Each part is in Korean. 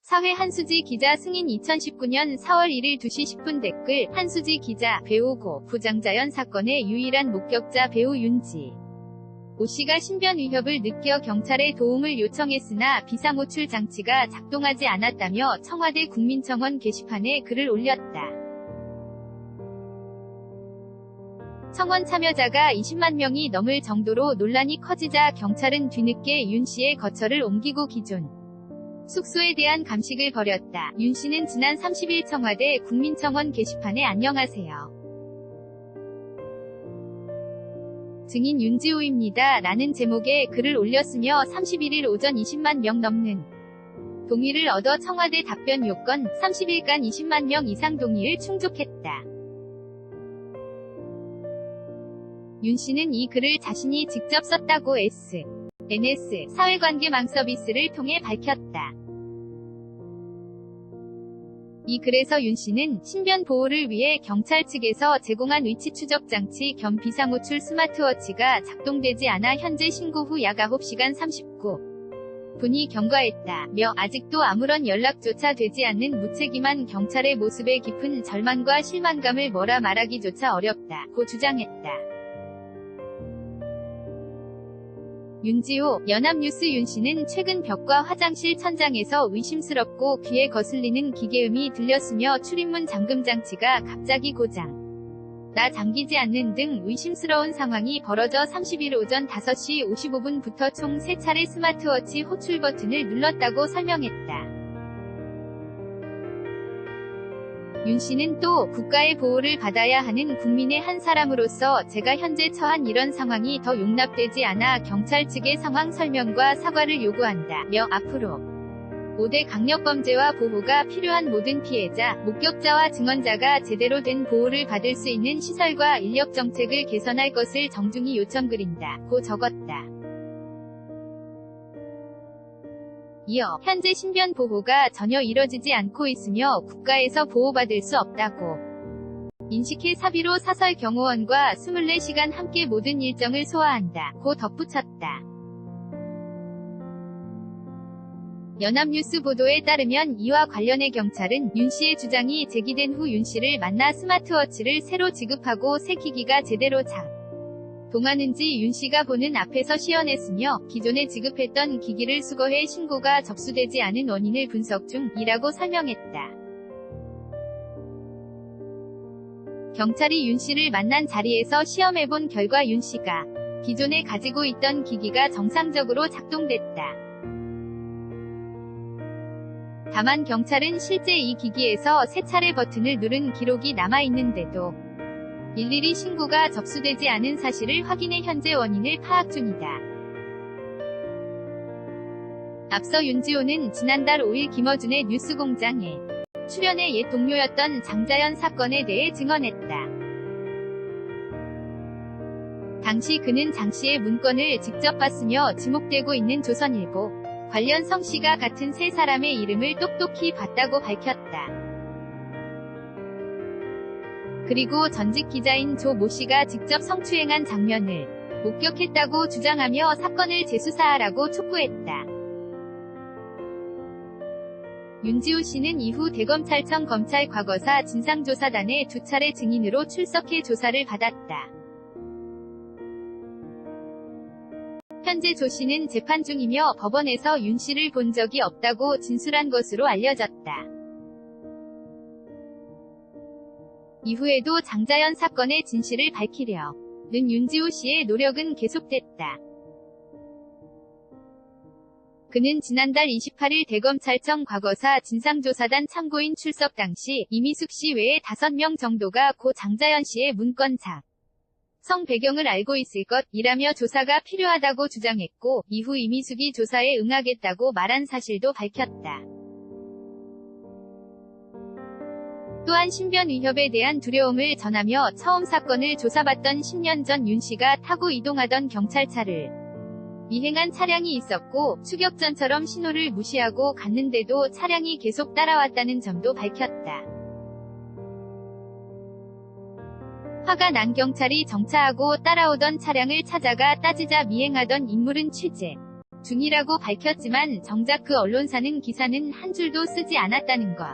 사회 한수지 기자 승인 2019년 4월 1일 2시 10분 댓글 한수지 기자 배우 고 부장자연 사건의 유일한 목격자 배우 윤지 오씨가 신변 위협을 느껴 경찰에 도움을 요청했으나 비상호출 장치가 작동하지 않았다며 청와대 국민청원 게시판에 글을 올렸다. 청원 참여자가 20만 명이 넘을 정도로 논란이 커지자 경찰은 뒤늦게 윤 씨의 거처를 옮기고 기존 숙소에 대한 감식을 벌였다. 윤 씨는 지난 30일 청와대 국민청원 게시판에 안녕하세요. 증인 윤지호입니다. 라는 제목의 글을 올렸으며 31일 오전 20만 명 넘는 동의를 얻어 청와대 답변 요건 30일간 20만 명 이상 동의를 충족했다. 윤 씨는 이 글을 자신이 직접 썼다고 SNS 사회관계망 서비스를 통해 밝혔다. 이 글에서 윤 씨는 신변 보호를 위해 경찰 측에서 제공한 위치 추적 장치 겸 비상호출 스마트워치가 작동되지 않아 현재 신고 후 약 9시간 39분이 경과했다며 아직도 아무런 연락조차 되지 않는 무책임한 경찰의 모습에 깊은 절망과 실망감을 뭐라 말하기조차 어렵다고 주장했다. 윤지호, 연합뉴스 윤 씨는 최근 벽과 화장실 천장에서 의심스럽고 귀에 거슬리는 기계음이 들렸으며 출입문 잠금 장치가 갑자기 고장 나 잠기지 않는 등 의심스러운 상황이 벌어져 30일 오전 5시 55분부터 총 3차례 스마트워치 호출 버튼을 눌렀다고 설명했다. 윤 씨는 또 국가의 보호를 받아야 하는 국민의 한 사람으로서 제가 현재 처한 이런 상황이 더 용납되지 않아 경찰 측의 상황 설명과 사과를 요구한다며 앞으로 5대 강력범죄와 보호가 필요한 모든 피해자, 목격자와 증언자가 제대로 된 보호를 받을 수 있는 시설과 인력 정책을 개선할 것을 정중히 요청드린다고 적었다. 이어 현재 신변 보호가 전혀 이뤄지지 않고 있으며 국가에서 보호받을 수 없다고 인식해 사비로 사설 경호원과 24시간 함께 모든 일정을 소화한다고 덧붙였다. 연합뉴스 보도에 따르면 이와 관련해 경찰은 윤 씨의 주장이 제기된 후 윤 씨를 만나 스마트워치를 새로 지급하고 새 기기가 제대로 동하는지 윤 씨가 보는 앞에서 시연했으며 기존에 지급했던 기기를 수거해 신고가 접수되지 않은 원인을 분석 중이라고 설명했다. 경찰이 윤 씨를 만난 자리에서 시험해본 결과 윤 씨가 기존에 가지고 있던 기기가 정상적으로 작동됐다. 다만 경찰은 실제 이 기기에서 3차례 버튼을 누른 기록이 남아있는데도 일일이 신고가 접수되지 않은 사실을 확인해 현재 원인을 파악 중이다. 앞서 윤지호는 지난달 5일 김어준의 뉴스공장에 출연해 옛 동료였던 장자연 사건에 대해 증언했다. 당시 그는 장 씨의 문건을 직접 봤으며 지목되고 있는 조선일보 관련 성씨가 같은 3사람의 이름을 똑똑히 봤다고 밝혔다. 그리고 전직 기자인 조 모 씨가 직접 성추행한 장면을 목격했다고 주장하며 사건을 재수사하라고 촉구했다. 윤지호 씨는 이후 대검찰청 검찰 과거사 진상조사단에 2차례 증인으로 출석해 조사를 받았다. 현재 조 씨는 재판 중이며 법원에서 윤 씨를 본 적이 없다고 진술한 것으로 알려졌다. 이후에도 장자연 사건의 진실을 밝히려는 윤지호 씨의 노력은 계속됐다. 그는 지난달 28일 대검찰청 과거사 진상조사단 참고인 출석 당시 이미숙 씨 외에 5명 정도가 고 장자연 씨의 문건 성 배경을 알고 있을 것이라며 조사가 필요하다고 주장했고 이후 이미숙이 조사에 응하겠다고 말한 사실도 밝혔다. 또한 신변 위협에 대한 두려움을 전하며 처음 사건을 조사받던 10년 전 윤 씨가 타고 이동하던 경찰차를 미행한 차량이 있었고 추격 전처럼 신호를 무시하고 갔는데도 차량이 계속 따라왔다는 점도 밝혔다. 화가 난 경찰이 정차하고 따라오던 차량을 찾아가 따지자 미행하던 인물은 취재 중이라고 밝혔지만 정작 그 언론사는 기사는 한 줄도 쓰지 않았다는 것.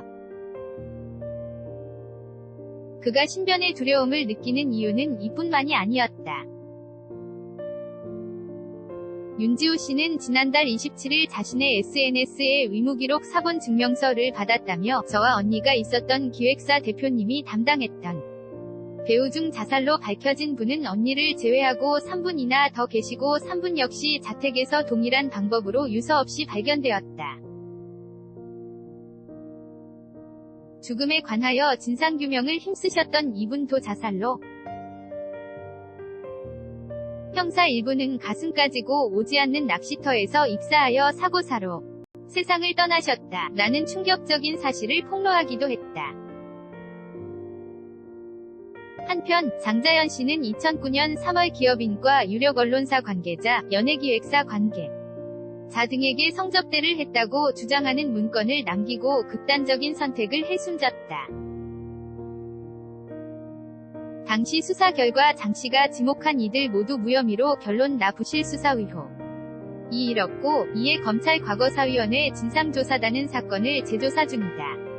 그가 신변의 두려움을 느끼는 이유는 이뿐만이 아니었다. 윤지호 씨는 지난달 27일 자신의 SNS에 의무기록 사본 증명서를 받았다며 저와 언니가 있었던 기획사 대표님이 담당했던 배우 중 자살로 밝혀진 분은 언니를 제외하고 3분이나 더 계시고 3분 역시 자택에서 동일한 방법으로 유서 없이 발견되었다. 죽음에 관하여 진상규명을 힘쓰셨던 이분도 자살로 형사 일부는 가슴까지고 오지 않는 낚시터에서 입사하여 사고사로 세상을 떠나셨다. 라는 충격적인 사실을 폭로하기도 했다. 한편 장자연 씨는 2009년 3월 기업인과 유력 언론사 관계자, 연예기획사 관계자 등에게 성접대를 했다고 주장하는 문건을 남기고 극단적인 선택을 해숨졌다. 당시 수사 결과 장 씨가 지목한 이들 모두 무혐의로 결론 나 부실 수사 의혹이 일었고, 이에 검찰 과거사위원회 진상조사단은 사건을 재조사 중이다.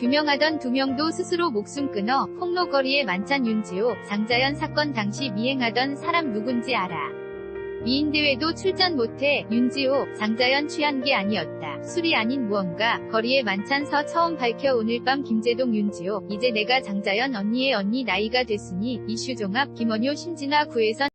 규명하던 두 명도 스스로 목숨 끊어 폭로거리에 만찬 윤지호, 장자연 사건 당시 미행하던 사람 누군지 알아. 미인대회도 출전 못해 윤지호, 장자연 취한 게 아니었다. 술이 아닌 무언가. 거리에 만찬서 처음 밝혀 오늘 밤 김제동 윤지호, 이제 내가 장자연 언니의 언니 나이가 됐으니 이슈 종합 김원효 심진아 구혜선